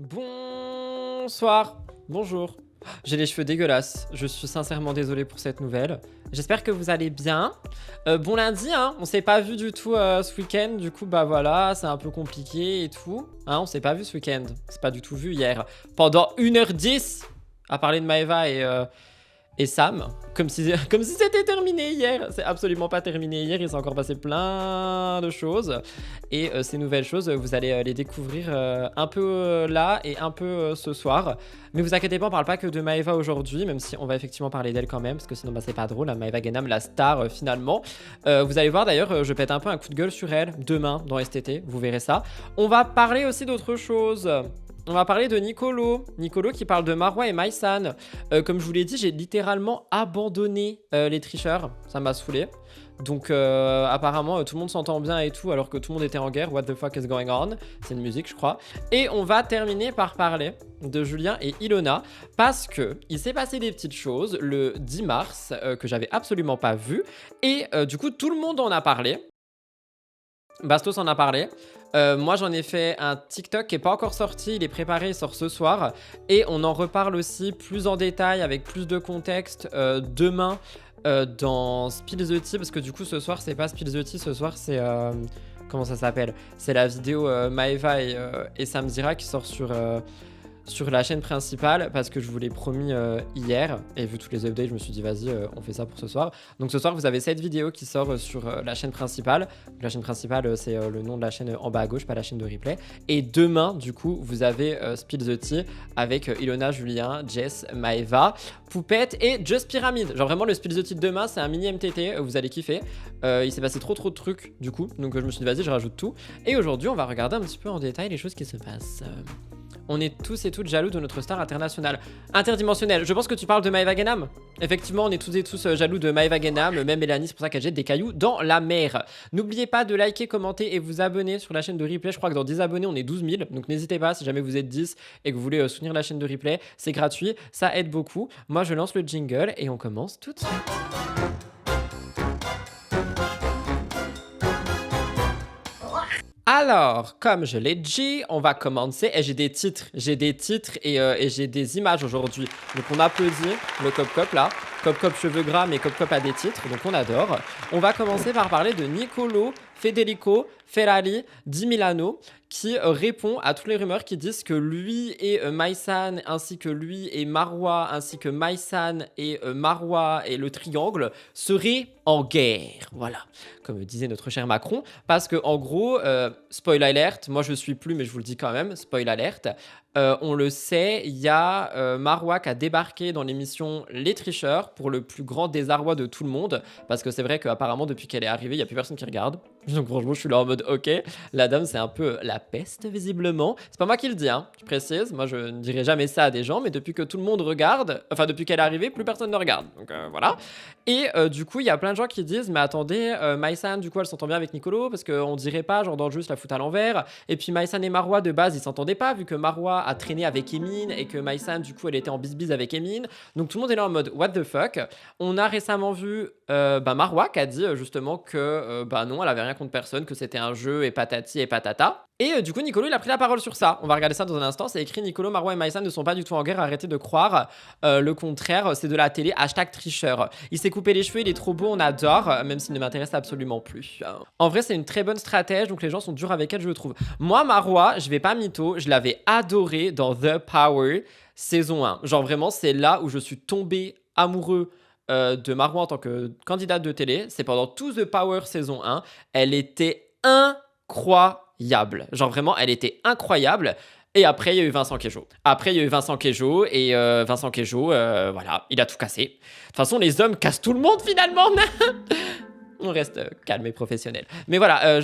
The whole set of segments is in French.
Bonsoir, bonjour. J'ai les cheveux dégueulasses, je suis sincèrement désolé pour cette nouvelle. J'espère que vous allez bien. Bon lundi, hein, on s'est pas vu du tout ce week-end, du coup bah voilà, c'est un peu compliqué et tout. Hein, on s'est pas vu ce week-end, on s'est pas du tout vu hier. Pendant 1h10 à parler de Maeva et Sam, comme si c'était terminé hier. C'est absolument pas terminé hier, il s'est encore passé plein de choses. Et ces nouvelles choses, vous allez les découvrir un peu là et un peu ce soir. Mais vous inquiétez pas, on parle pas que de Maeva aujourd'hui, même si on va effectivement parler d'elle quand même, parce que sinon bah, c'est pas drôle, hein, Maeva Genam, la star finalement. Vous allez voir d'ailleurs, je pète un peu un coup de gueule sur elle demain dans STT, vous verrez ça. On va parler aussi d'autre chose. On va parler de Nicolo. Nicolo qui parle de Marwa et Maïsan. Comme je vous l'ai dit, j'ai littéralement abandonné les tricheurs. Ça m'a saoulé. Donc apparemment tout le monde s'entend bien et tout alors que tout le monde était en guerre. What the fuck is going on? C'est une musique je crois. Et on va terminer par parler de Julien et Ilona parce que il s'est passé des petites choses le 10 mars que j'avais absolument pas vu. Et du coup tout le monde en a parlé. Bastos en a parlé. Moi j'en ai fait un TikTok qui est pas encore sorti, il est préparé, il sort ce soir. Et on en reparle aussi plus en détail avec plus de contexte demain dans Spill the Tea. Parce que du coup ce soir c'est pas Spill the Tea, ce soir c'est... comment ça s'appelle? C'est la vidéo Maeva et Sam Zira qui sort sur la chaîne principale parce que je vous l'ai promis hier et vu tous les updates je me suis dit vas-y on fait ça pour ce soir. Donc ce soir vous avez cette vidéo qui sort sur la chaîne principale. La chaîne principale c'est le nom de la chaîne en bas à gauche, pas la chaîne de replay. Et demain du coup vous avez Spill the Tea avec Ilona, Julien, Jess, Maeva, Poupette et Just Pyramid. Genre vraiment le Spill the Tea de demain c'est un mini MTT, vous allez kiffer. Il s'est passé trop de trucs du coup donc je me suis dit vas-y je rajoute tout. Et aujourd'hui on va regarder un petit peu en détail les choses qui se passent. On est tous et toutes jaloux de notre star internationale. Interdimensionnelle, je pense que tu parles de Maeva Genam. Effectivement, on est tous et tous jaloux de Maeva Genam, même Mélanie, c'est pour ça qu'elle jette des cailloux dans la mer. N'oubliez pas de liker, commenter et vous abonner sur la chaîne de replay. Je crois que dans 10 abonnés, on est 12 000. Donc n'hésitez pas, si jamais vous êtes 10 et que vous voulez soutenir la chaîne de replay, c'est gratuit, ça aide beaucoup. Moi, je lance le jingle et on commence tout de suite. Alors, comme je l'ai dit, on va commencer. Et j'ai des titres et j'ai des images aujourd'hui. Donc on applaudit le Cop Cop là. Cop Cop cheveux gras, mais Cop Cop a des titres, donc on adore. On va commencer par parler de Nicolo Federico Ferrari di Milano qui répond à toutes les rumeurs qui disent que lui et Maïsan ainsi que lui et Marwa ainsi que Maïsan et Marwa et le triangle seraient en guerre. Voilà, comme disait notre cher Macron. Parce que en gros, spoil alert, moi je suis plus mais je vous le dis quand même, spoil alert. On le sait, il y a Marwa qui a débarqué dans l'émission Les Tricheurs pour le plus grand désarroi de tout le monde. Parce que c'est vrai qu'apparemment, depuis qu'elle est arrivée, il n'y a plus personne qui regarde. Donc franchement, je suis là en mode ok, la dame, c'est un peu la peste, visiblement. C'est pas moi qui le dis, hein, je précise. Moi, je ne dirais jamais ça à des gens, mais depuis que tout le monde regarde, enfin, depuis qu'elle est arrivée, plus personne ne regarde. Donc voilà. Et du coup, il y a plein de gens qui disent, mais attendez, Maïsan, du coup, elle s'entend bien avec Nicolo, parce qu'on dirait pas, genre dans le jeu, la fout à l'envers. Et puis Maïsan et Marwa, de base, ils s'entendaient pas, vu que Marwa a traîné avec Emine et que Maïsan, du coup, elle était en bisbise avec Emine. Donc tout le monde est là en mode what the fuck. On a récemment vu Marwa qui a dit justement que non, elle avait rien contre personne, que c'était un jeu et patati et patata. Et du coup, Nicolo, il a pris la parole sur ça. On va regarder ça dans un instant. C'est écrit Nicolo, Marwa et Maïsan ne sont pas du tout en guerre. Arrêtez de croire. Le contraire, c'est de la télé. #tricheur. Il s'est coupé les cheveux, il est trop beau, on adore, même s'il ne m'intéresse absolument plus. En vrai, c'est une très bonne stratège, donc les gens sont durs avec elle, je le trouve. Moi, Marwa, je vais pas mytho, je l'avais adorée dans The Power saison 1. Genre vraiment, c'est là où je suis tombé amoureux de Marwa en tant que candidate de télé. C'est pendant tout The Power saison 1. Elle était incroyable. Genre vraiment, elle était incroyable. Et après, il y a eu Vincent Queijo. Et Vincent Queijo, voilà, il a tout cassé. De toute façon, les hommes cassent tout le monde finalement. On reste calme et professionnel. Mais voilà,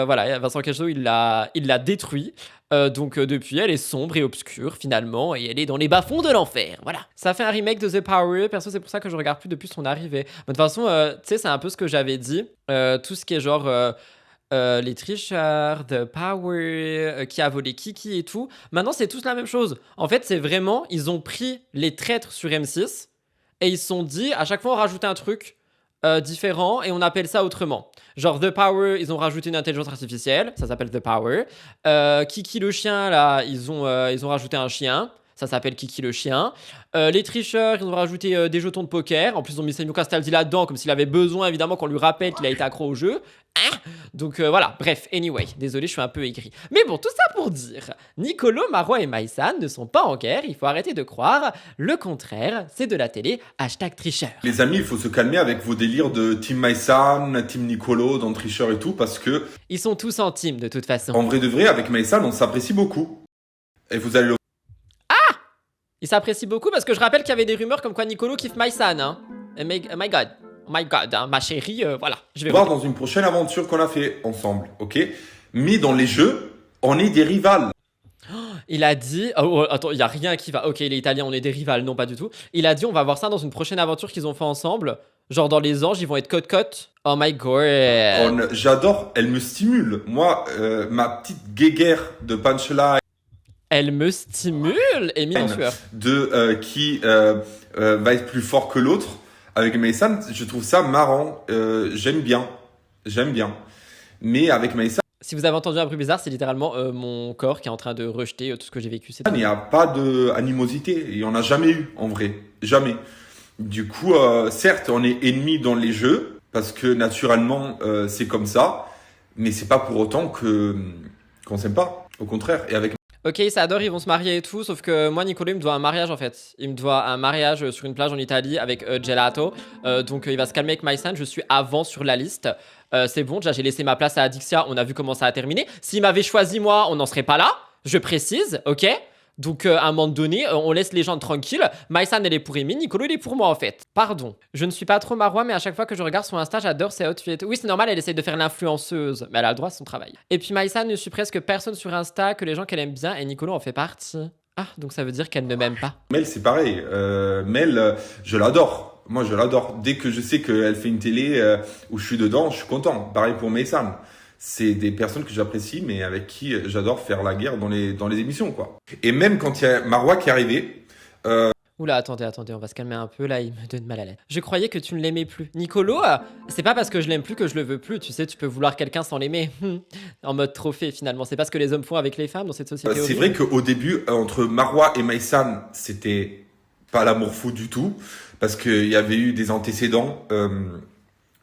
voilà, Vincent Queijo, il l'a détruit. Donc depuis, elle est sombre et obscure finalement, et elle est dans les bas-fonds de l'enfer. Voilà. Ça fait un remake de The Power. Perso, c'est pour ça que je regarde plus depuis son arrivée. Mais de toute façon, tu sais, c'est un peu ce que j'avais dit. Tout ce qui est genre les tricheurs, The Power, qui a volé Kiki et tout. Maintenant, c'est tous la même chose. En fait, c'est vraiment, ils ont pris les traîtres sur M6 et ils se sont dit, à chaque fois, on rajoutait un truc. différents et on appelle ça autrement. Genre The Power, ils ont rajouté une intelligence artificielle, ça s'appelle The Power. Kiki le chien, là, ils ont rajouté un chien, ça s'appelle Kiki le chien. Les tricheurs, ils ont rajouté des jetons de poker. En plus, ils ont mis Samuel Castaldi là-dedans, comme s'il avait besoin, évidemment, qu'on lui rappelle qu'il a été accro au jeu. Hein. Donc voilà, bref, anyway, désolé, je suis un peu aigri. Mais bon, tout ça pour dire, Nicolo, Marois et Maïsan ne sont pas en guerre, il faut arrêter de croire. Le contraire, c'est de la télé, #tricheur. Les amis, il faut se calmer avec vos délires de Team Maïsan, Team Nicolo, dans Tricheur et tout, parce que... Ils sont tous en team, de toute façon. En vrai de vrai, avec Maïsan, on s'apprécie beaucoup. Et vous allez le... Ils s'apprécient beaucoup parce que je rappelle qu'il y avait des rumeurs comme quoi Nicolo kiffe Maïsan, hein. Oh my god, hein, ma chérie, voilà. Je vais voir dans une prochaine aventure qu'on a fait ensemble, ok? Mais dans les jeux, on est des rivales. Il a dit... Oh, attends, il n'y a rien qui va... Ok, il est italien, on est des rivales. Non, pas du tout. Il a dit, on va voir ça dans une prochaine aventure qu'ils ont fait ensemble. Genre dans les anges, ils vont être côte-côte. Oh my god. J'adore, elle me stimule. Moi, ma petite guéguerre de punchline... Elle me stimule, Émile en sueur. Qui va être plus fort que l'autre. Avec Maïsan, je trouve ça marrant. J'aime bien. Mais avec Maïsan... Si vous avez entendu un bruit bizarre, c'est littéralement mon corps qui est en train de rejeter tout ce que j'ai vécu. Il n'y a pas d'animosité. Il n'y en a jamais eu, en vrai. Jamais. Du coup, certes, on est ennemis dans les jeux, parce que naturellement, c'est comme ça. Mais c'est pas pour autant qu'on s'aime pas. Au contraire. Et avec... Ok, ça adore, ils vont se marier et tout, sauf que moi, Nicolo, il me doit un mariage en fait. Il me doit un mariage sur une plage en Italie avec Gelato. Donc il va se calmer avec Maïsan, je suis avant sur la liste. C'est bon, déjà j'ai laissé ma place à Adixia, on a vu comment ça a terminé. S'il m'avait choisi moi, on n'en serait pas là, je précise, ok? Donc à un moment donné, on laisse les gens tranquilles. Maïsan, elle est pour Émile, Nicolo, il est pour moi en fait. Pardon. Je ne suis pas trop Marois, mais à chaque fois que je regarde son Insta, j'adore ses outfits. Oui, c'est normal, elle essaie de faire l'influenceuse, mais elle a le droit à son travail. Et puis Maïsan ne suit presque personne sur Insta, que les gens qu'elle aime bien, et Nicolo en fait partie. Ah, donc ça veut dire qu'elle ne m'aime pas. Mel, c'est pareil. Mel, je l'adore. Moi, je l'adore. Dès que je sais qu'elle fait une télé où je suis dedans, je suis content. Pareil pour Maïsan. C'est des personnes que j'apprécie, mais avec qui j'adore faire la guerre dans les émissions, quoi. Et même quand il y a Marois qui est arrivé... Oula, attendez, on va se calmer un peu, là, il me donne mal à l'aise. Je croyais que tu ne l'aimais plus. Nicolo, c'est pas parce que je l'aime plus que je le veux plus, tu sais, tu peux vouloir quelqu'un sans l'aimer. En mode trophée, finalement. C'est pas ce que les hommes font avec les femmes dans cette société. C'est vrai qu'au début, entre Marois et Maïsan, c'était pas l'amour fou du tout, parce qu'il y avait eu des antécédents...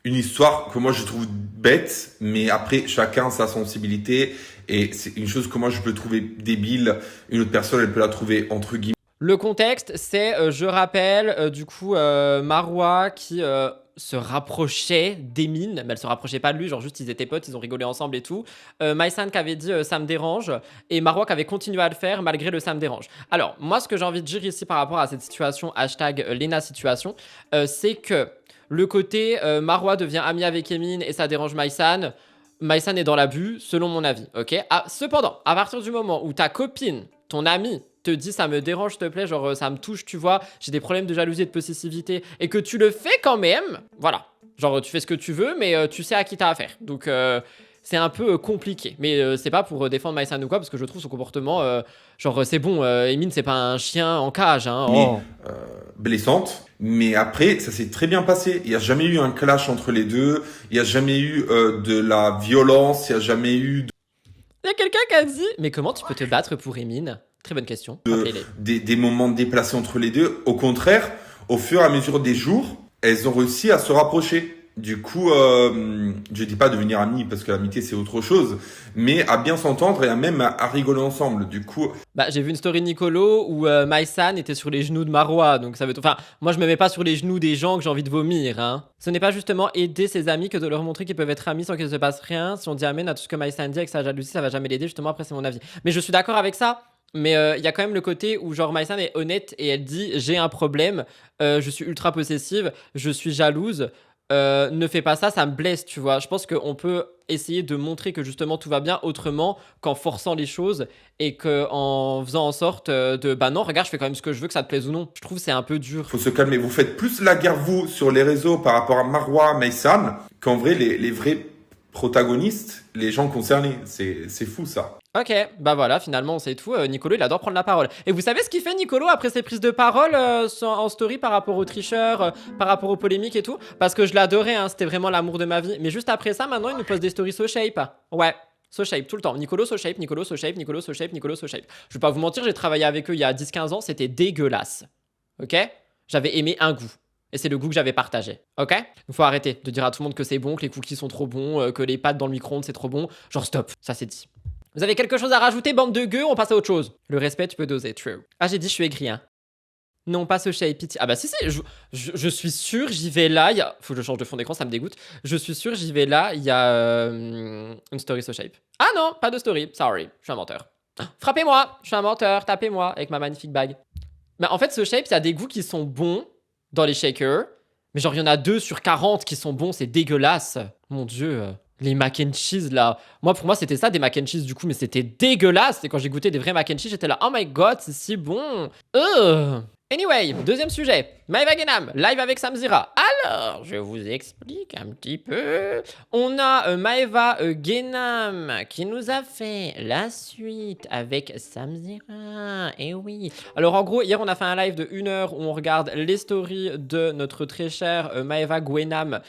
une histoire que moi je trouve bête, mais après chacun sa sensibilité et c'est une chose que moi je peux trouver débile, une autre personne elle peut la trouver entre guillemets. Le contexte c'est, je rappelle, du coup Marois qui se rapprochait d'Emine, mais elle se rapprochait pas de lui, genre juste ils étaient potes, ils ont rigolé ensemble et tout. Maïsan qui avait dit ça me dérange et Marois qui avait continué à le faire malgré le ça me dérange. Alors moi ce que j'ai envie de dire ici par rapport à cette situation #Lena situation, c'est que le côté Marois devient ami avec Emine et ça dérange Maïsan. Maïsan est dans l'abus, selon mon avis, ok? Cependant, à partir du moment où ta copine, ton ami, te dit ça me dérange, s'il te plaît, genre ça me touche, tu vois, j'ai des problèmes de jalousie et de possessivité, et que tu le fais quand même, voilà. Genre tu fais ce que tu veux, mais tu sais à qui t'as affaire. Donc c'est un peu compliqué. Mais c'est pas pour défendre Maïsan ou quoi, parce que je trouve son comportement, genre c'est bon, Emine c'est pas un chien en cage, hein. Oh. Blessante. Mais après, ça s'est très bien passé. Il n'y a jamais eu un clash entre les deux. Il n'y a jamais eu de la violence. Il n'y a jamais eu... Il y a quelqu'un qui a dit... Mais comment tu peux te battre pour Emine? Très bonne question. Des moments déplacés entre les deux. Au contraire, au fur et à mesure des jours, elles ont réussi à se rapprocher. Du coup, je dis pas devenir amis parce que l'amitié c'est autre chose, mais à bien s'entendre et à même à rigoler ensemble. Du coup, j'ai vu une story de Nicolo où Maïsan était sur les genoux de Marois, donc ça veut enfin, moi je me mets pas sur les genoux des gens que j'ai envie de vomir, hein. Ce n'est pas justement aider ses amis que de leur montrer qu'ils peuvent être amis sans qu'il se passe rien. Si on dit amen à tout ce que Maïsan dit avec sa jalousie, ça va jamais l'aider. Justement, après c'est mon avis. Mais je suis d'accord avec ça. Mais il y a quand même le côté où genre Maïsan est honnête et elle dit j'ai un problème, je suis ultra possessive, je suis jalouse. Ne fais pas ça, ça me blesse, tu vois. Je pense qu'on peut essayer de montrer que justement tout va bien autrement qu'en forçant les choses et qu'en faisant en sorte de bah non, regarde, je fais quand même ce que je veux, que ça te plaise ou non. Je trouve que c'est un peu dur. Faut se calmer. Vous faites plus la guerre, vous, sur les réseaux par rapport à Marois, Maïsan, qu'en vrai, les vrais protagonistes, les gens concernés. C'est fou, ça. Ok, bah voilà, finalement on sait tout. Nicolo il adore prendre la parole. Et vous savez ce qu'il fait Nicolo après ses prises de parole en story par rapport aux tricheurs, par rapport aux polémiques et tout? Parce que je l'adorais, hein, c'était vraiment l'amour de ma vie. Mais juste après ça, maintenant il nous poste des stories so shape. Ouais. So shape, tout le temps. Nicolo so shape, Nicolo so shape, Nicolo so shape, Nicolo so shape. Je vais pas vous mentir, j'ai travaillé avec eux il y a 10-15 ans, c'était dégueulasse. Ok? J'avais aimé un goût. Et c'est le goût que j'avais partagé. Ok? Il faut arrêter de dire à tout le monde que c'est bon, que les cookies sont trop bons, que les pâtes dans le micro-ondes c'est trop bon. Genre stop, ça c'est dit. Vous avez quelque chose à rajouter, bande de gueux? On passe à autre chose. Le respect, tu peux doser, true. Ah, j'ai dit je suis aigri, hein. Non, pas ce shape, pitié. Ah bah si, je suis sûr, j'y vais là, faut que je change de fond d'écran, ça me dégoûte. Je suis sûr, j'y vais là, il y a une story so shape. Ah non, pas de story, sorry, je suis un menteur. Frappez-moi, je suis un menteur, tapez-moi avec ma magnifique bague. Mais en fait, ce shape, il y a des goûts qui sont bons dans les shakers, mais genre il y en a 2 sur 40 qui sont bons, c'est dégueulasse. Mon dieu. Les mac and cheese là. Moi pour moi c'était ça des mac and cheese du coup mais c'était dégueulasse. Et quand j'ai goûté des vrais mac and cheese j'étais là oh my god c'est si bon. Anyway, deuxième sujet. Maeva Genam, live avec Samzira. Alors, je vous explique un petit peu. On a Maeva Genam qui nous a fait la suite avec Samzira. Eh oui. Alors, en gros, hier, on a fait un live de 1 heure où on regarde les stories de notre très chère Maeva Genam,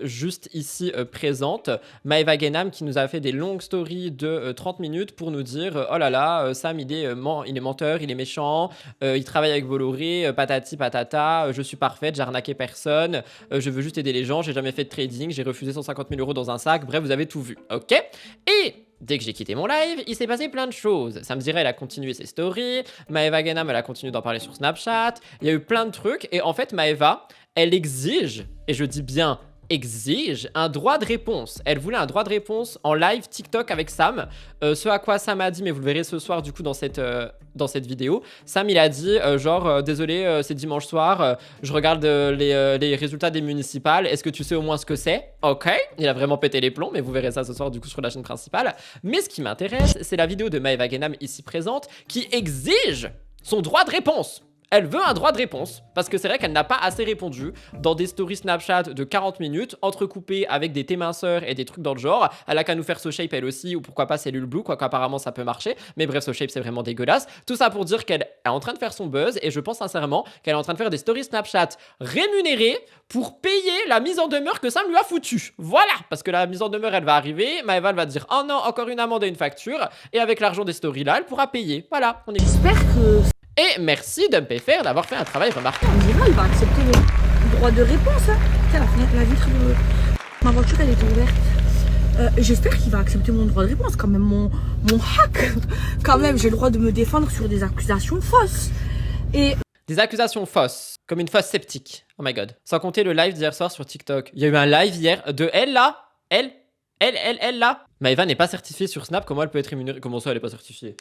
juste ici présente. Maeva Genam qui nous a fait des longues stories de 30 minutes pour nous dire oh là là, Sam, il est menteur, il est méchant, il travaille avec Bolloré, patati patata. Je suis parfaite, j'ai arnaqué personne, je veux juste aider les gens, j'ai jamais fait de trading, j'ai refusé 150 000 € dans un sac, bref, vous avez tout vu, ok? Et dès que j'ai quitté mon live, il s'est passé plein de choses. Samzira, elle a continué ses stories, Maeva Genam, elle a continué d'en parler sur Snapchat, il y a eu plein de trucs, et en fait, Maeva, elle exige, et je dis bien exige un droit de réponse. Elle voulait un droit de réponse en live TikTok avec Sam. Ce à quoi Sam a dit, mais vous le verrez ce soir du coup dans cette vidéo. Sam il a dit désolé c'est dimanche soir, je regarde les résultats des municipales. Est-ce que tu sais au moins ce que c'est? Ok, il a vraiment pété les plombs, mais vous verrez ça ce soir du coup sur la chaîne principale. Mais ce qui m'intéresse, c'est la vidéo de Maeva Genam ici présente qui exige son droit de réponse. Elle veut un droit de réponse, parce que c'est vrai qu'elle n'a pas assez répondu dans des stories Snapchat de 40 minutes, entrecoupées avec des minceurs et des trucs dans le genre. Elle a qu'à nous faire ce shape elle aussi, ou pourquoi pas Cellule Blue, quoi qu'apparemment ça peut marcher. Mais bref, ce shape c'est vraiment dégueulasse. Tout ça pour dire qu'elle est en train de faire son buzz, et je pense sincèrement qu'elle est en train de faire des stories Snapchat rémunérées pour payer la mise en demeure que Sam lui a foutue. Voilà, parce que la mise en demeure elle va arriver, Maeva elle va dire oh non, encore une amende et une facture, et avec l'argent des stories là, elle pourra payer. Voilà, on est... J'espère que... Et merci Dumpéfer d'avoir fait un travail remarquable. On dira, il va accepter le droit de réponse. Hein. Tiens, la vitre de ma voiture, elle était ouverte. J'espère qu'il va accepter mon droit de réponse. Quand même, mon hack. Quand même, j'ai le droit de me défendre sur des accusations fausses. Et... Des accusations fausses, comme une fausse sceptique. Oh my god. Sans compter le live d'hier soir sur TikTok. Il y a eu un live hier de elle là. Elle là. Maeva n'est pas certifiée sur Snap. Comment elle peut être rémunérée? Comment ça, elle est pas certifiée?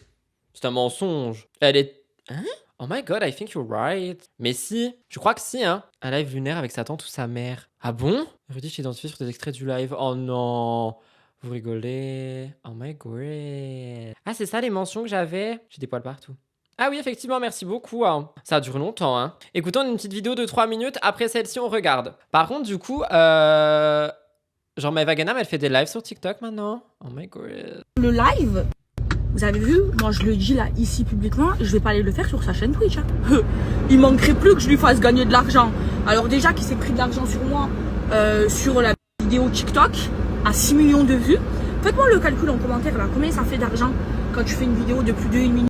C'est un mensonge. Elle est... Hein? Oh my god, I think you're right. Mais si, je crois que si, hein. Un live lunaire avec sa tante ou sa mère. Ah bon? Rudy s'est identifié sur des extraits du live. Oh non. Vous rigolez. Oh my god. Ah, c'est ça les mentions que j'avais? J'ai des poils partout. Ah oui, effectivement, merci beaucoup. Hein. Ça dure longtemps, hein. Écoutons une petite vidéo de 3 minutes. Après celle-ci, on regarde. Par contre, du coup, genre Maeva Genam, elle fait des lives sur TikTok maintenant. Oh my god. Le live... Vous avez vu, moi je le dis là, ici publiquement, je vais pas aller le faire sur sa chaîne Twitch. Hein. Il manquerait plus que je lui fasse gagner de l'argent. Alors déjà qu'il s'est pris de l'argent sur moi, sur la vidéo TikTok, à 6 millions de vues. Faites-moi le calcul en commentaire là, combien ça fait d'argent quand tu fais une vidéo de plus de 1 minute.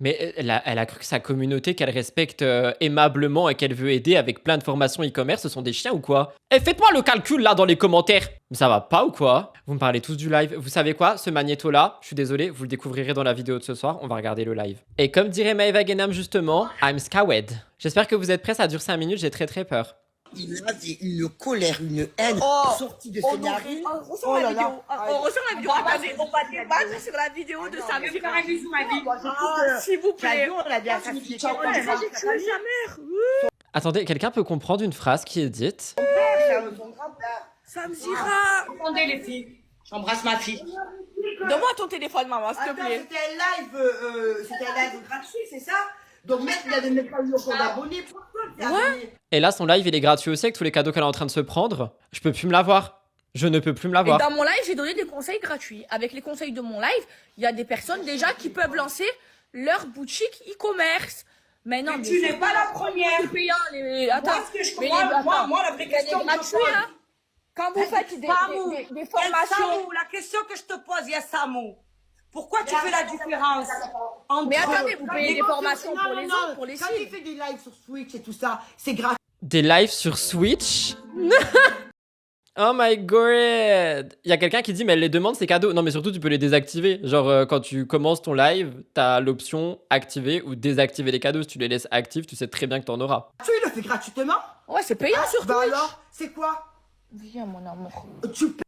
Mais elle a cru que sa communauté qu'elle respecte aimablement et qu'elle veut aider avec plein de formations e-commerce, ce sont des chiens ou quoi? Eh, faites-moi le calcul là dans les commentaires. Mais ça va pas ou quoi? Vous me parlez tous du live. Vous savez quoi? Ce magnéto là, je suis désolé, vous le découvrirez dans la vidéo de ce soir. On va regarder le live. Et comme dirait Maeva Genam justement, I'm scared. J'espère que vous êtes prêts, ça dure 5 minutes, j'ai très peur. Il a une colère, une haine sortie de ses narines. On ressort la vidéo. On ressort la vidéo. Attendez, on va débattre sur la vidéo de Samzira. S'il vous plaît. On a bien sacrifié. Attendez, quelqu'un peut comprendre une phrase qui est dite? Samzira. Attendez les filles, j'embrasse ma fille. Donne-moi ton téléphone, maman, s'il te plaît. C'était un live gratuit, c'est ça? Donc mec, il avait même pas eu encore d'abonnés. Et là, son live, il est gratuit aussi avec tous les cadeaux qu'elle est en train de se prendre. Je peux plus me l'avoir. Je ne peux plus me Et l'avoir. dans mon live, j'ai donné des conseils gratuits. Avec les conseils de mon live, il y a des personnes déjà qui peuvent lancer leur boutique e-commerce. Mais non, Tu n'es pas la première. c'est payant. Attends, Moi, ce que je mais comprends, moi, la vraie il y a des question que je gratuits, pose. hein. Quand vous faites des formations. Samou, la question que je te pose, Samou, pourquoi tu fais la différence entre... Mais attendez, vous Quand payez il des faut- formations non, pour non, les non. autres, pour les Quand il cibles. fait des lives sur Switch et tout ça, c'est gratuit. Des lives sur Switch? Oh my god! Il y a quelqu'un qui dit, mais elle les demande, c'est cadeau. Non, mais surtout, tu peux les désactiver. Genre, quand tu commences ton live, t'as l'option activer ou désactiver les cadeaux. Si tu les laisses actifs, tu sais très bien que t'en auras. Tu le fais gratuitement. Ouais, c'est payant sur Bah Twitch. alors, c'est quoi? Viens, mon amour. Tu payes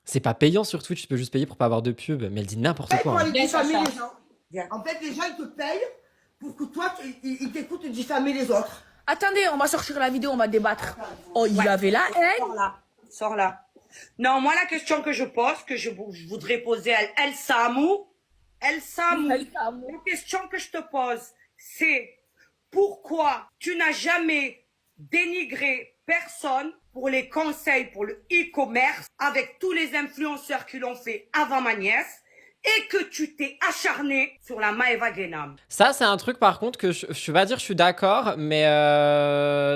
C'est pas payant sur Twitch, tu peux juste payer pour pas avoir de pub. Mais elle dit n'importe pour quoi. Hein. aller diffamer Viens, les gens. En fait, les gens, ils te payent pour que toi, ils t'écoutent diffamer les autres. Attendez, on va sortir la vidéo, on va débattre. Oh, il y avait la haine. Sors là. Sors là. Non, moi, la question que je pose, que je voudrais poser à El Samou, El Samou. la question que je te pose, c'est pourquoi tu n'as jamais dénigré personne pour les conseils pour le e-commerce avec tous les influenceurs qui l'ont fait avant ma nièce et que tu t'es acharné sur la Maeva Genam. Ça, c'est un truc par contre que je vais pas dire je suis d'accord, mais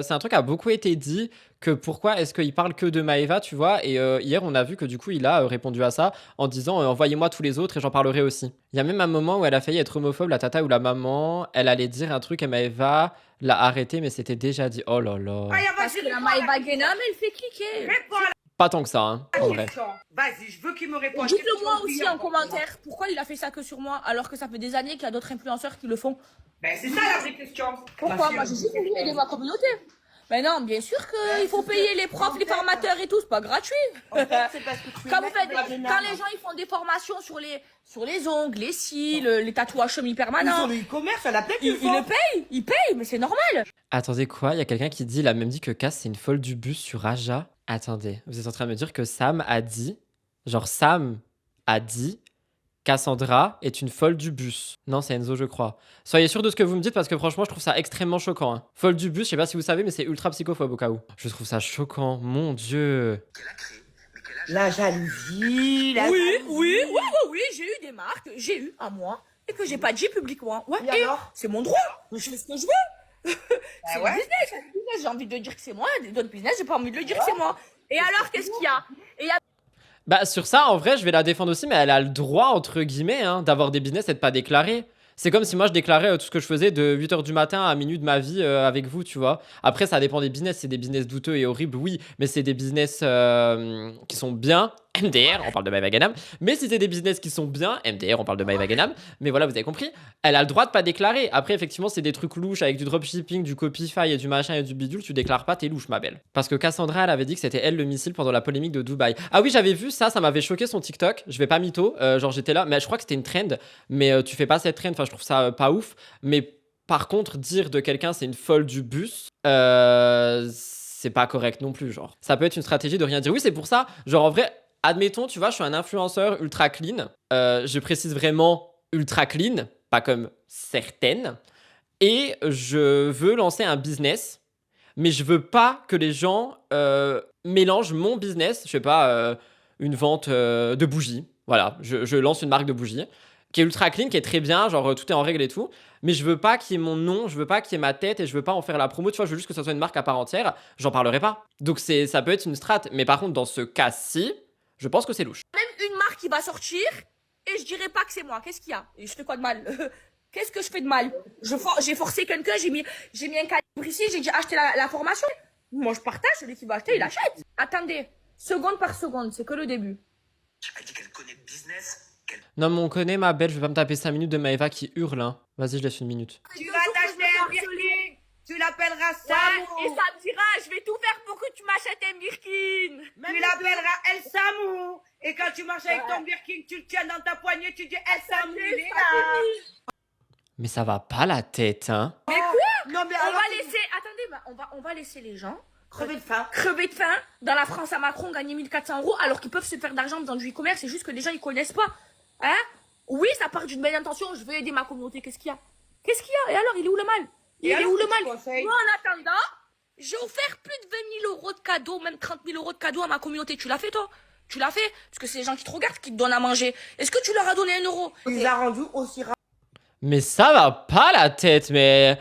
c'est un truc qui a beaucoup été dit. Que pourquoi est-ce qu'il parle que de Maeva, tu vois? Et hier, on a vu que du coup, il a répondu à ça en disant envoyez-moi tous les autres et j'en parlerai aussi. Il y a même un moment où elle a failli être homophobe, la tata ou la maman. Elle allait dire un truc et Maeva l'a arrêté, mais c'était déjà dit. Oh là là. Parce que la Maeva Genam, elle fait cliquer. Réponds à Pas tant que ça, hein, en la vrai. question. Vas-y, je veux qu'il me réponde. Dites-le moi Question aussi brillante. en commentaire. Pourquoi il a fait ça que sur moi alors que ça fait des années qu'il y a d'autres influenceurs qui le font? Ben, c'est ça la vraie question. Pourquoi? Moi, j'ai juste voulu aider ma communauté. Mais non, bien sûr qu'il faut payer les profs, les formateurs et tout, c'est pas gratuit. C'est parce que tu Quand, es vous faites, maître de la quand Genam. les gens ils font des formations sur les ongles, les cils, les tatouages Sur semi-permanents, le e-commerce, elle a peut-être ils le payent, mais c'est normal. Attendez quoi? Il y a quelqu'un qui dit, il a même dit que Cass c'est une folle du bus sur Raja. Attendez, vous êtes en train de me dire que Sam a dit, Cassandra est une folle du bus. Non, c'est Enzo, je crois. Soyez sûr de ce que vous me dites parce que franchement, je trouve ça extrêmement choquant. Hein. Folle du bus, je sais pas si vous savez, mais c'est ultra psychophobe au cas où. Je trouve ça choquant, mon dieu. La jalousie, la jalousie. Oui, j'ai eu des marques, j'ai eu à moi, et que j'ai pas dit publiquement. Ouais, Et alors c'est mon droit, je fais ce que je veux. C'est ouais. le business, c'est le business, j'ai envie de dire que c'est moi, d'autres business, j'ai pas envie de le dire que c'est moi. Et alors, qu'est-ce qu'il y a? Et il y a Bah sur ça, en vrai, je vais la défendre aussi, mais elle a le droit, entre guillemets, hein, d'avoir des business et de pas déclarer. C'est comme si moi je déclarais tout ce que je faisais de 8h du matin à minuit de ma vie avec vous, tu vois. Après, ça dépend des business. C'est des business douteux et horribles, oui, mais c'est des business qui sont bien. MDR, on parle de Maeva Genam. Mais si c'est des business qui sont bien, MDR, on parle de Maeva Genam. Mais voilà, vous avez compris. Elle a le droit de pas déclarer. Après, effectivement, c'est des trucs louches avec du dropshipping, du Copify et du machin et du bidule. Tu déclares pas, t'es louche, ma belle. Parce que Cassandra, elle avait dit que c'était elle le missile pendant la polémique de Dubaï. Ah oui, j'avais vu ça, ça m'avait choqué son TikTok. Je vais pas mytho. Genre, j'étais là, mais je crois que c'était une trend. Mais tu fais pas cette trend. Enfin, je trouve ça pas ouf. Mais par contre, dire de quelqu'un c'est une folle du bus, c'est pas correct non plus, genre. Ça peut être une stratégie de rien dire. Oui, c'est pour ça. Genre, en vrai, admettons, tu vois, je suis un influenceur ultra clean. Je précise vraiment ultra clean, pas comme certaines. Et je veux lancer un business, mais je veux pas que les gens mélangent mon business, je sais pas, une vente de bougies. Voilà, je lance une marque de bougies qui est ultra clean, qui est très bien, genre tout est en règle et tout. Mais je veux pas qu'il y ait mon nom, je veux pas qu'il y ait ma tête et je veux pas en faire la promo. Tu vois, je veux juste que ça soit une marque à part entière. J'en parlerai pas. Donc ça peut être une strat. Mais par contre, dans ce cas-ci, je pense que c'est louche. même une marque qui va sortir, et je dirais pas que c'est moi. Qu'est-ce qu'il y a? Et je fais quoi de mal? Qu'est-ce que je fais de mal? J'ai forcé quelqu'un, j'ai mis un calibre ici, j'ai dit acheter la formation. Moi, je partage, celui qui va acheter, il achète. Attendez, seconde par seconde, c'est que le début. Elle dit qu'elle connaît le business. Non, mais on connaît ma belle, je vais pas me taper 5 minutes de Maeva qui hurle. Hein. Vas-y, je laisse une minute. Tu vas t'acheter un Birkin. Tu l'appelleras Ouais, Samou. et ça me dira, je vais tout faire pour que tu m'achètes un Birkin. Tu l'appelleras El Samou. Et quand tu marches avec ton Birkin, tu le tiens dans ta poignée, tu dis El Samou, il est là. Mais ça va pas la tête, hein. Mais quoi? Non, mais On alors, va laisser, attendez, bah, on va laisser les gens crever de faim. crever de faim dans la France à Macron, gagner 1400 € alors qu'ils peuvent se faire d'argent dans du e-commerce, c'est juste que les gens ils connaissent pas. Hein? Oui, ça part d'une belle intention, je veux aider ma communauté, qu'est-ce qu'il y a? Qu'est-ce qu'il y a? Et alors, il est où le mal? Il est où le mal? Moi, en attendant, j'ai offert plus de 20 000 € de cadeaux, même 30 000 € de cadeaux à ma communauté. Tu l'as fait, toi? Tu l'as fait, parce que c'est les gens qui te regardent qui te donnent à manger. Est-ce que tu leur as donné 1 euro? Il les a rendus aussi rares. Mais ça va pas la tête, mais...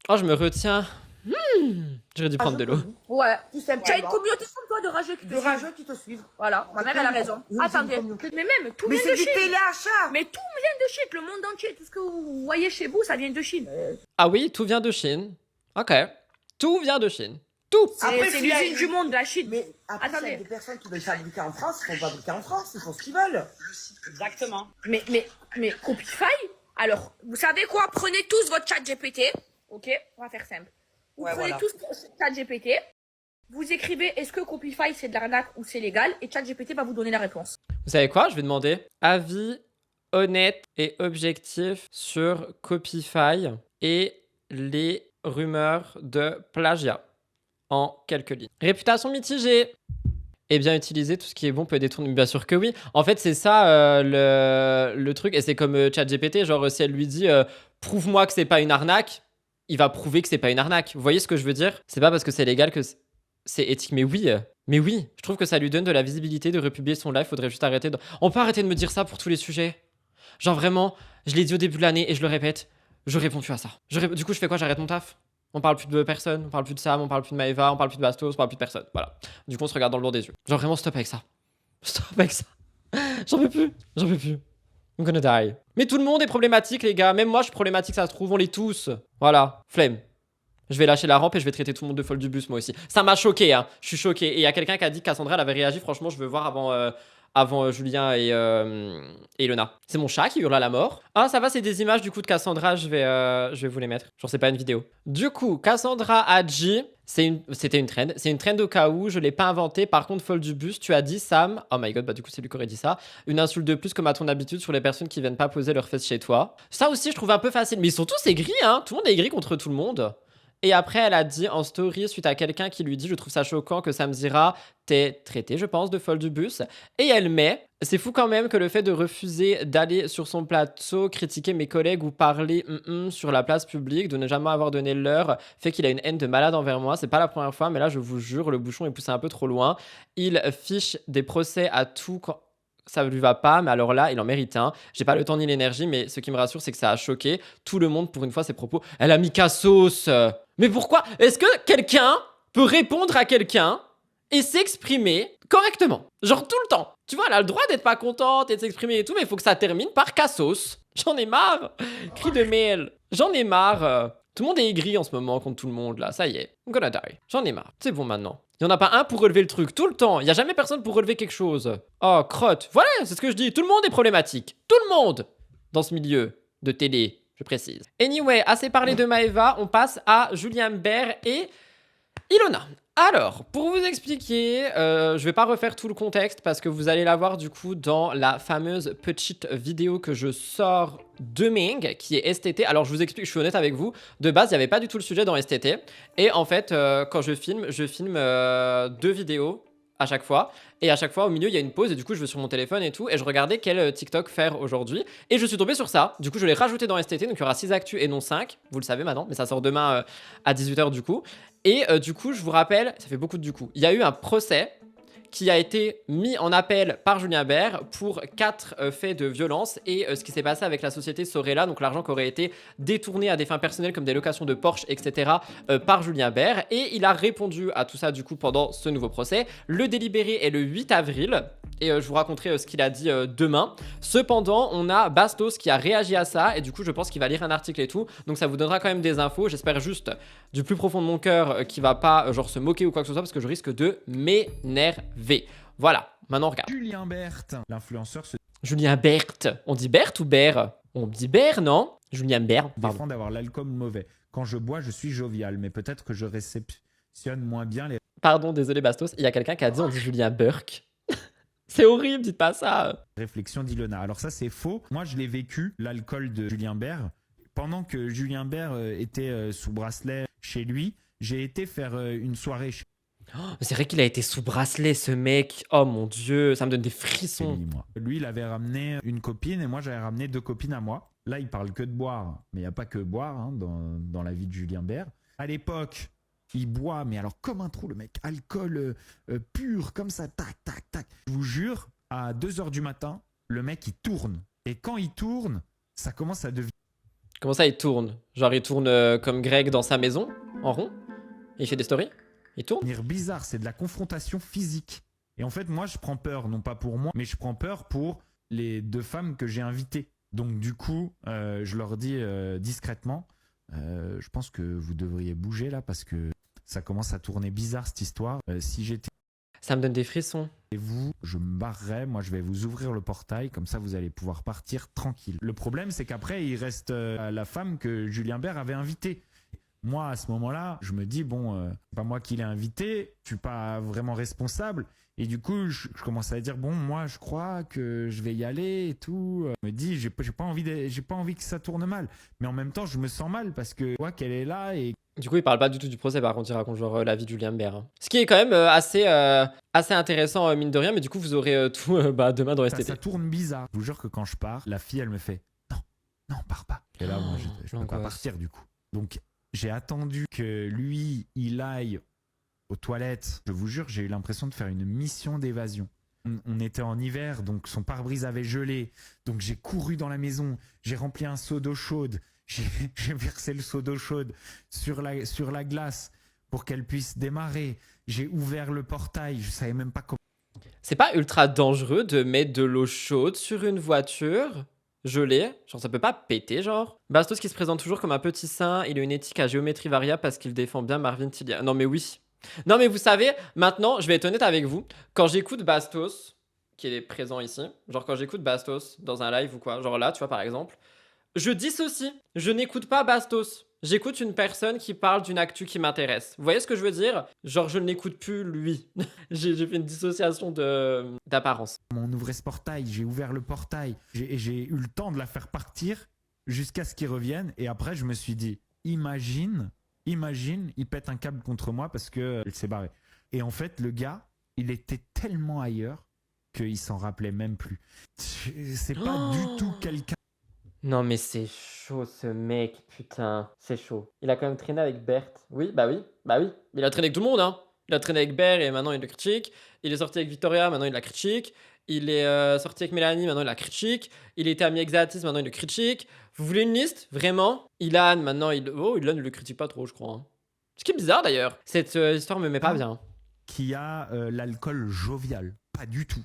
Oh, je me retiens. J'aurais dû prendre de l'eau. Ouais. Tout simplement. Tu as une communauté comme toi de rageux qui te De suivent. rageux qui te suivent. Voilà, ma mère elle a raison. Oui, c'est Attendez, une communauté. mais même tout Mais vient c'est de du Chine. téléachat. Mais tout vient de Chine, le monde entier, tout ce que vous voyez chez vous, ça vient de Chine. Ah oui, tout vient de Chine. Ok. Tout vient de Chine. Tout. Après, C'est s'il y a- l'usine du monde, la Chine. Mais après, s'il y a Attendez. des personnes qui veulent fabriquer en France, ils font fabriquer en France, ils font ce qu'ils veulent. Exactement. Mais Copify, alors, vous savez quoi? Prenez tous votre chat GPT, ok? On va faire simple. Vous Ouais, prenez voilà. tous chat GPT, vous écrivez est-ce que Copify c'est de l'arnaque ou c'est légal, et chat GPT va vous donner la réponse. Vous savez quoi? Je vais demander avis honnête et objectif sur Copify et les rumeurs de plagiat en quelques lignes. Réputation mitigée. Et bien utiliser tout ce qui est bon peut détourner. Bien sûr que oui. En fait, c'est ça le truc. Et c'est comme ChatGPT. Genre, si elle lui dit prouve-moi que c'est pas une arnaque, il va prouver que c'est pas une arnaque. Vous voyez ce que je veux dire? C'est pas parce que c'est légal que c'est éthique. Mais oui, je trouve que ça lui donne de la visibilité de republier son live. Faudrait juste arrêter. On peut arrêter de me dire ça pour tous les sujets. Genre vraiment, je l'ai dit au début de l'année et je le répète. Je réponds plus à ça. Du coup, je fais quoi? J'arrête mon taf? On parle plus de personne, on parle plus de Sam, on parle plus de Maëva, on parle plus de Bastos, on parle plus de personne. Voilà. Du coup, on se regarde dans le blanc des yeux. Genre vraiment, stop avec ça. Stop avec ça. J'en peux plus. J'en peux plus. I'm gonna die. Mais tout le monde est problématique, les gars. Même moi, je suis problématique, ça se trouve, on l'est tous. Voilà. Flemme. Je vais lâcher la rampe et je vais traiter tout le monde de folle du bus, moi aussi. Ça m'a choqué, hein. Je suis choqué. Et il y a quelqu'un qui a dit que Cassandra, elle avait réagi. Franchement, je veux voir avant Julien et Ilona. C'est mon chat qui hurle à la mort. Ah, ça va, c'est des images du coup de Cassandra. Je vais vous les mettre. Genre, c'est pas une vidéo. Du coup, Cassandra a dit... C'était une trend. C'est une trend au cas où. Je l'ai pas inventée. Par contre, folle du bus, tu as dit, Sam... Oh my god, bah du coup, c'est lui qui aurait dit ça. Une insulte de plus comme à ton habitude sur les personnes qui viennent pas poser leurs fesses chez toi. Ça aussi, je trouve un peu facile. Mais ils sont tous aigris, hein. Tout le monde est aigri contre tout le monde. Et après, elle a dit en story, suite à quelqu'un qui lui dit « Je trouve ça choquant que Sam Zira t'ait traité, je pense, de folle du bus. » Et elle met « C'est fou quand même que le fait de refuser d'aller sur son plateau, critiquer mes collègues ou parler sur la place publique, de ne jamais avoir donné l'heure, fait qu'il a une haine de malade envers moi. C'est pas la première fois, mais là, je vous jure, le bouchon est poussé un peu trop loin. Il fiche des procès à tout quand... Ça lui va pas, mais alors là, il en mérite un. J'ai pas le temps ni l'énergie, mais ce qui me rassure, c'est que ça a choqué tout le monde pour une fois ses propos. Elle a mis Cassos. Mais pourquoi? Est-ce que quelqu'un peut répondre à quelqu'un et s'exprimer correctement? Genre tout le temps. Tu vois, elle a le droit d'être pas contente et de s'exprimer et tout, mais il faut que ça termine par Cassos. J'en ai marre. Cri de mail. J'en ai marre. Tout le monde est aigri en ce moment contre tout le monde là. Ça y est. I'm gonna die. J'en ai marre. C'est bon maintenant. Il n'y en a pas un pour relever le truc, tout le temps. Il n'y a jamais personne pour relever quelque chose. Oh, crotte. Voilà, c'est ce que je dis. Tout le monde est problématique. Tout le monde dans ce milieu de télé, je précise. Anyway, assez parlé de Maëva, on passe à Julien Bert et Ilona. Alors, pour vous expliquer, je vais pas refaire tout le contexte parce que vous allez l'avoir du coup dans la fameuse petite vidéo que je sors demain, qui est STT. Alors, je vous explique, je suis honnête avec vous. De base, il n'y avait pas du tout le sujet dans STT. Et en fait, quand je filme 2 vidéos à chaque fois. Et à chaque fois, au milieu, il y a une pause. Et du coup, je vais sur mon téléphone et tout. Et je regardais quel TikTok faire aujourd'hui. Et je suis tombé sur ça. Du coup, je l'ai rajouté dans STT. Donc, il y aura 6 actus et non 5. Vous le savez maintenant. Mais ça sort demain à 18h du coup. Et du coup, je vous rappelle, ça fait beaucoup de du coup. Il y a eu un procès qui a été mis en appel par Julien Bert pour 4 faits de violence et ce qui s'est passé avec la société Sorella, donc l'argent qui aurait été détourné à des fins personnelles comme des locations de Porsche, etc. Par Julien Bert. Et il a répondu à tout ça du coup pendant ce nouveau procès. Le délibéré est le 8 avril. Et je vous raconterai ce qu'il a dit demain. Cependant, on a Bastos qui a réagi à ça. Et du coup, je pense qu'il va lire un article et tout. Donc ça vous donnera quand même des infos. J'espère juste du plus profond de mon cœur qu'il va pas genre se moquer ou quoi que ce soit. Parce que je risque de m'énerver. Voilà, maintenant on regarde. Julien Berthe, l'influenceur, se Julien Berthe. On dit Berthe ou Bert? On dit Bert, non? Julien Bert, pardon. défend d'avoir l'alcool mauvais. Quand je bois, je suis jovial, mais peut-être que je réceptionne moins bien les Pardon, désolé Bastos. Il y a quelqu'un qui a dit on dit Julien Burke. C'est horrible, dites pas ça. réflexions d'Ilona. Alors ça, c'est faux. Moi, je l'ai vécu, l'alcool de Julien Bert. Pendant que Julien Bert était sous bracelet chez lui, j'ai été faire une soirée chez C'est vrai qu'il a été sous bracelet, ce mec. Oh mon dieu, ça me donne des frissons. lui, moi. Lui, il avait ramené une copine et moi, j'avais ramené 2 copines à moi. Là, il parle que de boire, mais il n'y a pas que boire hein, dans la vie de Julien Bert. À l'époque, Il boit, mais alors comme un trou, le mec. Alcool pur, comme ça, tac, tac, tac. Je vous jure, à 2h du matin, le mec, il tourne. Et quand il tourne, ça commence à devenir Comment ça, il tourne? Genre, il tourne comme Greg dans sa maison, en rond? Il fait des stories? Il tourne? bizarre. C'est de la confrontation physique. Et en fait, moi, je prends peur, non pas pour moi, mais je prends peur pour les 2 femmes que j'ai invitées. Donc, du coup, je leur dis discrètement, je pense que vous devriez bouger là parce que ça commence à tourner bizarre cette histoire. Si j'étais Ça me donne des frissons. vous, je me barrerais. Moi, je vais vous ouvrir le portail. Comme ça, vous allez pouvoir partir tranquille. Le problème, c'est qu'après, il reste la femme que Julien Bert avait invitée. Moi, à ce moment-là, je me dis, bon, c'est pas moi qui l'ai invité. Je suis pas vraiment responsable. Et du coup, je commence à dire, bon, moi, je crois que je vais y aller et tout. Je me dis, j'ai pas envie que ça tourne mal. Mais en même temps, je me sens mal parce que je vois qu'elle est là et Du coup, il parle pas du tout du procès, par contre, il raconte genre la vie de Julien Bert, hein. Ce qui est quand même assez intéressant, mine de rien, mais du coup, vous aurez tout demain dans STT. ça tourne bizarre. Je vous jure que quand je pars, la fille, elle me fait, non, non, pars pas. Et là, moi, je peux pas l'angoisse. partir du coup. Donc, j'ai attendu que lui, il aille aux toilettes. Je vous jure, j'ai eu l'impression de faire une mission d'évasion. On était en hiver, donc son pare-brise avait gelé. Donc j'ai couru dans la maison, j'ai rempli un seau d'eau chaude, j'ai versé le seau d'eau chaude sur la glace pour qu'elle puisse démarrer. J'ai ouvert le portail, je savais même pas comment. C'est pas ultra dangereux de mettre de l'eau chaude sur une voiture gelée? Genre, ça peut pas péter, genre? Bastos qui se présente toujours comme un petit saint, il a une éthique à géométrie variable parce qu'il défend bien Marvin Tilia. Non, mais oui. Non, mais vous savez, maintenant, je vais être honnête avec vous. Quand j'écoute Bastos, qui est présent ici, genre quand j'écoute Bastos dans un live ou quoi, genre là, tu vois, par exemple, je dissocie. Je n'écoute pas Bastos. J'écoute une personne qui parle d'une actu qui m'intéresse. Vous voyez ce que je veux dire? Genre, je n'écoute plus lui. J'ai fait une dissociation d'apparence. On ouvrait ce portail, j'ai ouvert le portail, j'ai eu le temps de la faire partir jusqu'à ce qu'il revienne. Et après, je me suis dit, imagine, il pète un câble contre moi parce que il s'est barré. Et en fait, le gars, il était tellement ailleurs qu'il s'en rappelait même plus. C'est pas du tout quelqu'un. Non, mais c'est chaud ce mec, putain. C'est chaud. Il a quand même traîné avec Berthe. Oui, bah oui, bah oui. Il a traîné avec tout le monde, hein. Il a traîné avec Bert et maintenant il le critique. Il est sorti avec Victoria, maintenant il la critique. Il est sorti avec Mélanie, maintenant il la critique. Il était ami avec Zatis, maintenant il le critique. Vous voulez une liste? Vraiment? Ilan, maintenant il... Oh, Ilan, il le critique pas trop, je crois, hein. Ce qui est bizarre d'ailleurs. Cette histoire me met pas bien. Qui a l'alcool jovial. Pas du tout.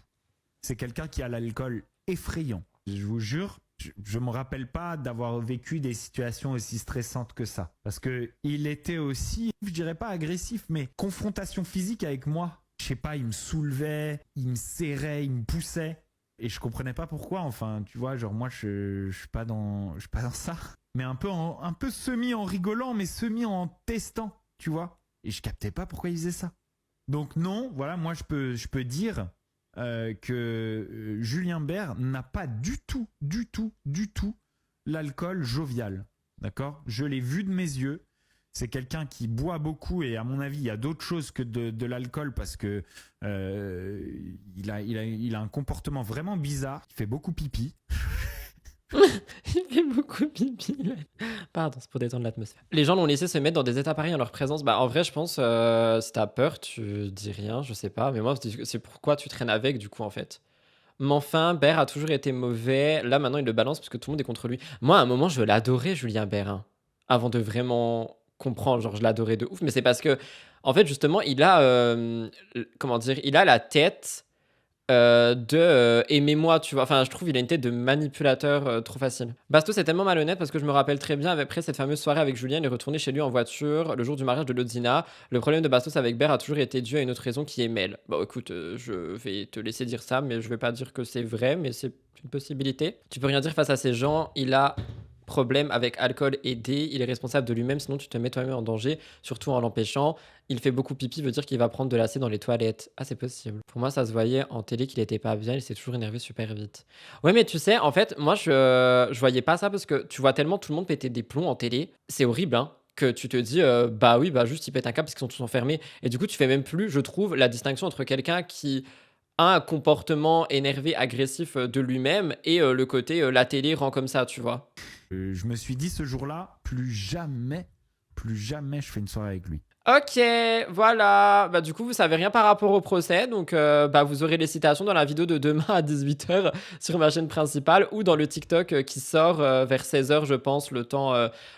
C'est quelqu'un qui a l'alcool effrayant. Je vous jure, je me rappelle pas d'avoir vécu des situations aussi stressantes que ça. Parce que il était aussi, je dirais pas agressif, mais confrontation physique avec moi. Je sais pas, il me soulevait, il me serrait, il me poussait. Et je comprenais pas pourquoi. Enfin, tu vois, genre moi, je suis pas dans ça. Mais un peu semi en rigolant, mais semi en testant, tu vois. Et je captais pas pourquoi il faisait ça. Donc non, voilà, moi je peux dire que Julien Bert n'a pas du tout l'alcool jovial. D'accord? Je l'ai vu de mes yeux. C'est quelqu'un qui boit beaucoup et à mon avis, il y a d'autres choses que de l'alcool parce que il a un comportement vraiment bizarre. Il fait beaucoup pipi. Il fait beaucoup pipi. Là. Pardon, c'est pour détendre l'atmosphère. Les gens l'ont laissé se mettre dans des états pareils en leur présence. Bah, en vrai, je pense, si t'as peur, tu dis rien, je sais pas. Mais moi, c'est pourquoi tu traînes avec, du coup, en fait. Mais enfin, Bert a toujours été mauvais. Là, maintenant, il le balance parce que tout le monde est contre lui. Moi, à un moment, je l'adorais, Julien Bert. Hein, avant de vraiment comprendre, genre, je l'adorais de ouf. Mais c'est parce que, en fait, justement, il a, comment dire, il a la tête aimez-moi, tu vois. Enfin, je trouve il a une tête de manipulateur trop facile. Bastos est tellement malhonnête parce que je me rappelle très bien, après cette fameuse soirée avec Julien, il est retourné chez lui en voiture le jour du mariage de Lodzina. Le problème de Bastos avec Bert a toujours été dû à une autre raison qui est Mel. Bon, écoute, je vais te laisser dire ça, mais je vais pas dire que c'est vrai, mais c'est une possibilité. Tu peux rien dire face à ces gens, il a problème avec alcool et D, il est responsable de lui-même, sinon tu te mets toi-même en danger, surtout en l'empêchant. Il fait beaucoup pipi, veut dire qu'il va prendre de l'acide dans les toilettes. Ah, c'est possible. Pour moi, ça se voyait en télé qu'il était pas bien, il s'est toujours énervé super vite. Ouais, mais tu sais, en fait, moi, je voyais pas ça parce que tu vois tellement tout le monde péter des plombs en télé. C'est horrible, hein, que tu te dis, bah oui, bah juste, ils pètent un câble parce qu'ils sont tous enfermés. Et du coup, tu fais même plus, je trouve, la distinction entre quelqu'un qui a un comportement énervé, agressif de lui-même et le côté, la télé rend comme ça, tu vois. Je me suis dit ce jour-là, plus jamais je fais une soirée avec lui. Ok, voilà. Bah du coup, vous savez rien par rapport au procès, donc bah vous aurez les citations dans la vidéo de demain à 18h sur ma chaîne principale ou dans le TikTok qui sort vers 16h, je pense, le temps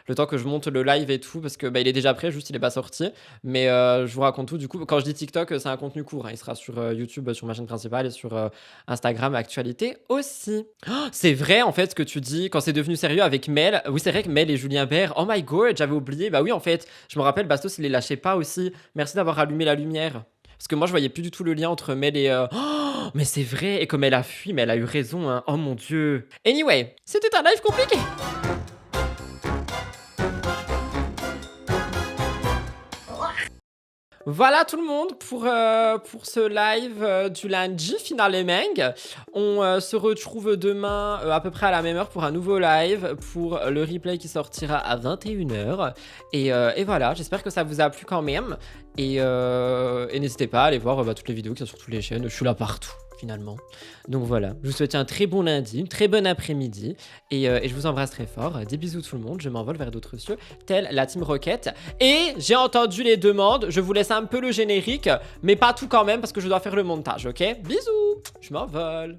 que je monte le live et tout, parce que bah il est déjà prêt, juste il est pas sorti. Mais je vous raconte tout. Du coup, quand je dis TikTok, c'est un contenu court, hein. Il sera sur YouTube, sur ma chaîne principale et sur Instagram Actualité aussi. Oh, c'est vrai en fait ce que tu dis quand c'est devenu sérieux avec Mel. Oui, c'est vrai que Mel et Julien Bert. Oh my god, j'avais oublié. Bah oui, en fait, je me rappelle, Bastos il les lâchait pas aussi. Merci d'avoir allumé la lumière. Parce que moi, je voyais plus du tout le lien entre Mel et... Oh, mais c'est vrai. Et comme elle a fui, mais elle a eu raison. Hein. Oh mon dieu. Anyway, c'était un live compliqué. Voilà tout le monde pour ce live du lundi Final Meng. On se retrouve demain à peu près à la même heure pour un nouveau live, pour le replay qui sortira à 21h. Et voilà, j'espère que ça vous a plu quand même. Et n'hésitez pas à aller voir toutes les vidéos qui sont sur toutes les chaînes. Je suis là partout finalement. Donc voilà, je vous souhaite un très bon lundi, une très bonne après-midi. Et je vous embrasse très fort. Des bisous tout le monde. Je m'envole vers d'autres cieux, telle la Team Rocket. Et j'ai entendu les demandes. Je vous laisse un peu le générique, mais pas tout quand même parce que je dois faire le montage, ok? Bisous, je m'envole.